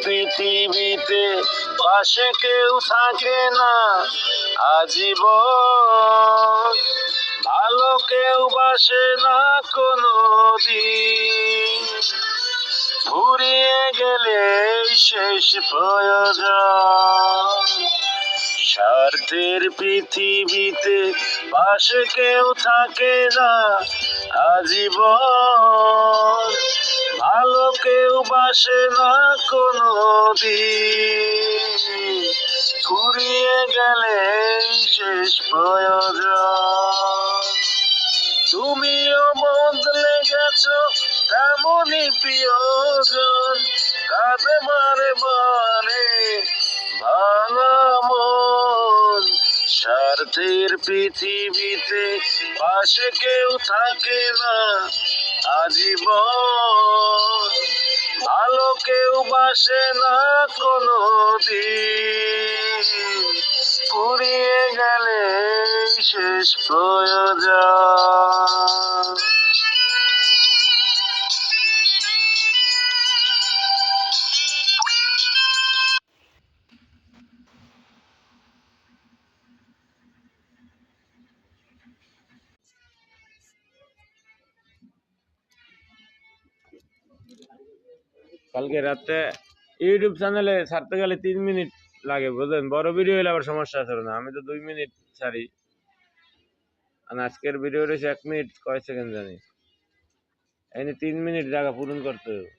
পৃথিবীতে পাশে কেউ থাকে না আজীবন, ভালো কেউ বাসে না কোনো দিন, ফুরিয়ে গেলে শেষ প্রয়োজন। স্বার্থের পৃথিবীতে পাশে কেউ থাকে না আজীবন, ভালো কেউ বাসে না কোনো দিন, ফুরিয়ে গেলে শেষ প্রয়োজন। তুমিও বদলে গেছো তেমনই প্রিয়জন, কাঁদে বারে বারে ভাঙা মন। স্বার্থের পৃথিবীতে পাশে কেউ থাকে না আজীবন, ভালো কেউ বাসে না কোনো দিন, ফুরিয়ে গেলে শেষ প্রয়োজন। কালকে রাতে ইউটিউব চ্যানেলে ছাড়তে গেলে 3 মিনিট লাগে, বুঝলেন? বড় ভিডিও হলে আবার সমস্যা আছে না, আমি তো 2 মিনিট ছাড়ি, আর আজকের ভিডিও রয়েছে 1 মিনিট কয় সেকেন্ড জানি, এনে 3 মিনিট জায়গা পূরণ করতে হবে।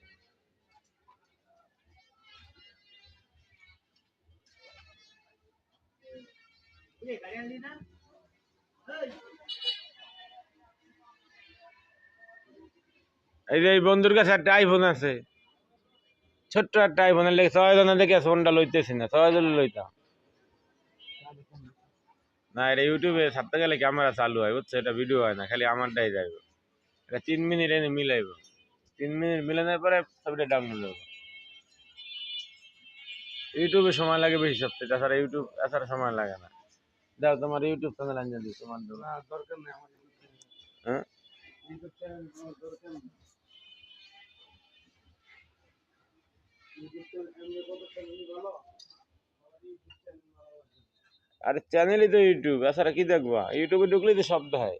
এই যে এই বন্ধুর কাছে একটা আইফোন আছে, ছোট্ট একটা আইফোনের লেগে 6 জনের দেখে ফোনটা লইতেছি না, 6 জন লইতাম না। এটা ইউটিউবে ছাড়তে গেলে ক্যামেরা চালু হয়, বুঝছো? এটা ভিডিও হয় না, খালি আমারটাই যাইব। এটা 3 মিনিট এনে মিলাইব, 3 মিনিট মিলানোর পরে ছবিটা ডাউনলোড হবে। ইউটিউবে সময় লাগে বেশি সবচেয়ে, তাছাড়া ইউটিউব এছাড়া সময় লাগে না। দাও তোমার ইউটিউব চ্যানেল আনিয়ে দিই, তোমার দরকার নেই আমার। হ্যাঁ, ইউটিউব চ্যানেল আমার দরকার নেই। আরে চ্যানেলই তো ইউটিউব, এছাড়া কি দেখবা? ইউটিউবে ঢুকলেই তো শব্দ হয়।